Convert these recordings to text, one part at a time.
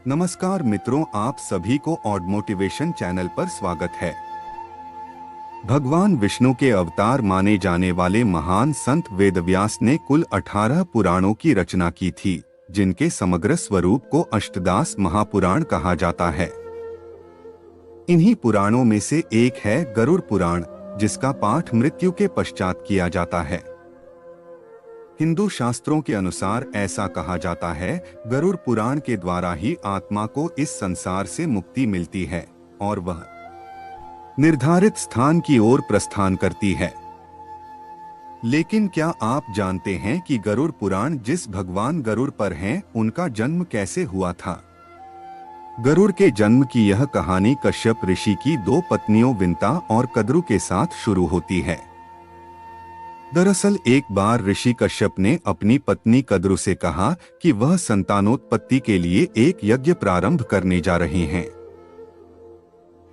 नमस्कार मित्रों, आप सभी को ऑड मोटिवेशन चैनल पर स्वागत है। भगवान विष्णु के अवतार माने जाने वाले महान संत वेदव्यास ने कुल 18 पुराणों की रचना की थी, जिनके समग्र स्वरूप को अष्टदास महापुराण कहा जाता है। इन्हीं पुराणों में से एक है गरुड़ पुराण, जिसका पाठ मृत्यु के पश्चात किया जाता है। हिंदू शास्त्रों के अनुसार ऐसा कहा जाता है, गरुड़ पुराण के द्वारा ही आत्मा को इस संसार से मुक्ति मिलती है और वह निर्धारित स्थान की ओर प्रस्थान करती है। लेकिन क्या आप जानते हैं कि गरुड़ पुराण जिस भगवान गरुड़ पर हैं, उनका जन्म कैसे हुआ था? गरुड़ के जन्म की यह कहानी कश्यप ऋषि की दो पत्नियों विंता और कद्रु के साथ शुरू होती है। दरअसल एक बार ऋषि कश्यप ने अपनी पत्नी कद्रु से कहा कि वह संतानोत्पत्ति के लिए एक यज्ञ प्रारंभ करने जा रहे हैं,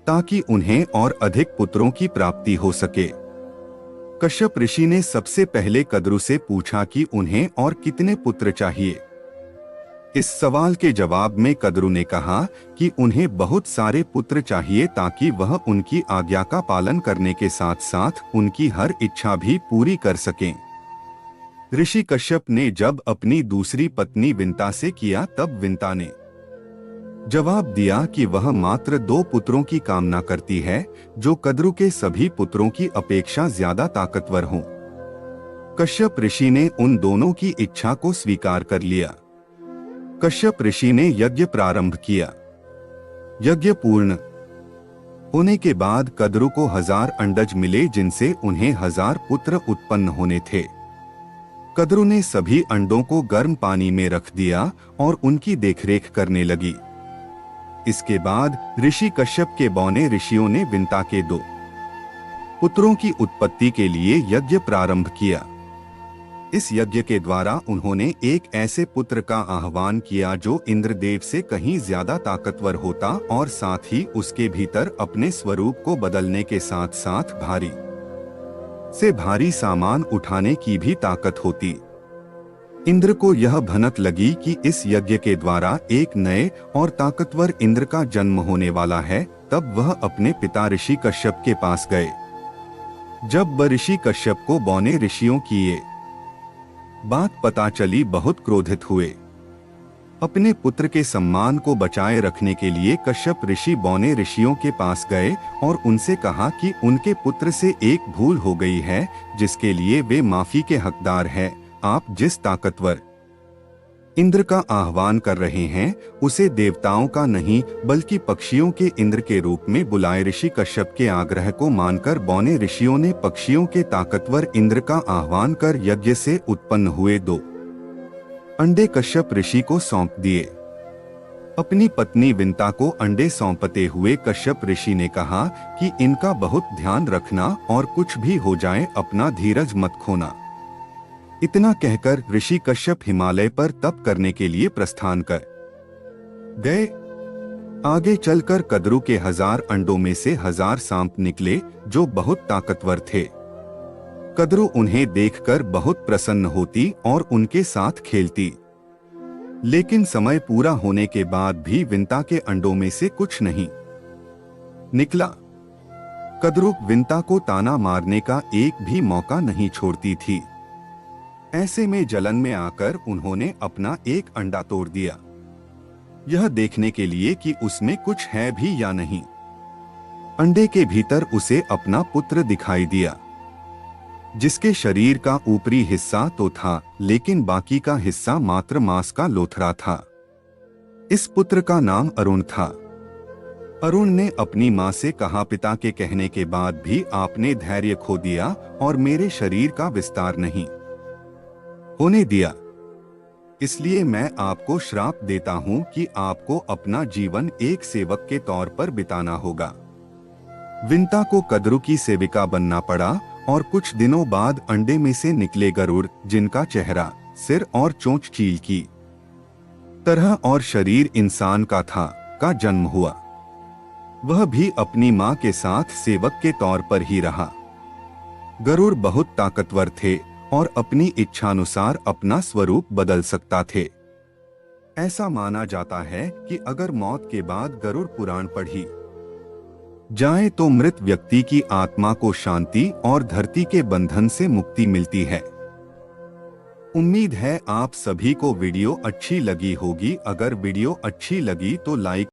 ताकि उन्हें और अधिक पुत्रों की प्राप्ति हो सके। कश्यप ऋषि ने सबसे पहले कद्रु से पूछा कि उन्हें और कितने पुत्र चाहिए। इस सवाल के जवाब में कद्रु ने कहा कि उन्हें बहुत सारे पुत्र चाहिए, ताकि वह उनकी आज्ञा का पालन करने के साथ साथ उनकी हर इच्छा भी पूरी कर सकें। ऋषि कश्यप ने जब अपनी दूसरी पत्नी विंता से किया, तब विंता ने जवाब दिया कि वह मात्र 2 पुत्रों की कामना करती है, जो कद्रु के सभी पुत्रों की अपेक्षा ज्यादा ताकतवर हों। कश्यप ऋषि ने उन दोनों की इच्छा को स्वीकार कर लिया। कश्यप ऋषि ने यज्ञ प्रारंभ किया। यज्ञ पूर्ण होने के बाद कद्रु को 1000 अंडज मिले, जिनसे उन्हें 1000 पुत्र उत्पन्न होने थे। कद्रु ने सभी अंडों को गर्म पानी में रख दिया और उनकी देखरेख करने लगी। इसके बाद ऋषि कश्यप के बौने ऋषियों ने विंता के 2 पुत्रों की उत्पत्ति के लिए यज्ञ प्रारंभ किया। इस यज्ञ के द्वारा उन्होंने एक ऐसे पुत्र का आह्वान किया जो इंद्रदेव से कहीं ज्यादा ताकतवर होता और साथ ही उसके भीतर अपने स्वरूप को बदलने के साथ साथ भारी से भारी सामान उठाने की भी ताकत होती। इंद्र को यह भनक लगी कि इस यज्ञ के द्वारा एक नए और ताकतवर इंद्र का जन्म होने वाला है। तब वह अपने पिता ऋषि कश्यप के पास गए। जब ऋषि कश्यप को बौने ऋषियों की ये बात पता चली, बहुत क्रोधित हुए। अपने पुत्र के सम्मान को बचाए रखने के लिए कश्यप ऋषि बौने ऋषियों के पास गए और उनसे कहा कि उनके पुत्र से एक भूल हो गई है, जिसके लिए वे माफी के हकदार हैं। आप जिस ताकतवर इंद्र का आह्वान कर रहे हैं, उसे देवताओं का नहीं बल्कि पक्षियों के इंद्र के रूप में बुलाए। ऋषि कश्यप के आग्रह को मानकर बौने ऋषियों ने पक्षियों के ताकतवर इंद्र का आह्वान कर यज्ञ से उत्पन्न हुए 2 अंडे कश्यप ऋषि को सौंप दिए। अपनी पत्नी विंता को अंडे सौंपते हुए कश्यप ऋषि ने कहा कि इनका बहुत ध्यान रखना और कुछ भी हो जाए, अपना धीरज मत खोना। इतना कहकर ऋषि कश्यप हिमालय पर तप करने के लिए प्रस्थान कर गए। आगे चलकर कद्रु के 1000 अंडों में से 1000 सांप निकले, जो बहुत ताकतवर थे। कद्रु उन्हें देखकर बहुत प्रसन्न होती और उनके साथ खेलती। लेकिन समय पूरा होने के बाद भी विंता के अंडों में से कुछ नहीं निकला। कद्रु विंता को ताना मारने का एक भी मौका नहीं छोड़ती थी। ऐसे में जलन में आकर उन्होंने अपना एक अंडा तोड़ दिया, यह देखने के लिए कि उसमें कुछ है भी या नहीं। अंडे के भीतर उसे अपना पुत्र दिखाई दिया, जिसके शरीर का ऊपरी हिस्सा तो था, लेकिन बाकी का हिस्सा मात्र मांस का लोथड़ा था। इस पुत्र का नाम अरुण था। अरुण ने अपनी मां से कहा, पिता के कहने के बाद भी आपने धैर्य खो दिया और मेरे शरीर का विस्तार नहीं होने दिया, इसलिए मैं आपको श्राप देता हूं कि आपको अपना जीवन एक सेवक के तौर पर बिताना होगा। विंता को कद्रु की सेविका बनना पड़ा और कुछ दिनों बाद अंडे में से निकले गरुड़, जिनका चेहरा, सिर और चोंच चील की तरह और शरीर इंसान का था, का जन्म हुआ। वह भी अपनी मां के साथ सेवक के तौर पर ही रहा। गरुड़ बहुत ताकतवर थे और अपनी इच्छानुसार अपना स्वरूप बदल सकता थे। ऐसा माना जाता है कि अगर मौत के बाद गरुड़ पुराण पढ़ी जाए तो मृत व्यक्ति की आत्मा को शांति और धरती के बंधन से मुक्ति मिलती है। उम्मीद है आप सभी को वीडियो अच्छी लगी होगी। अगर वीडियो अच्छी लगी तो लाइक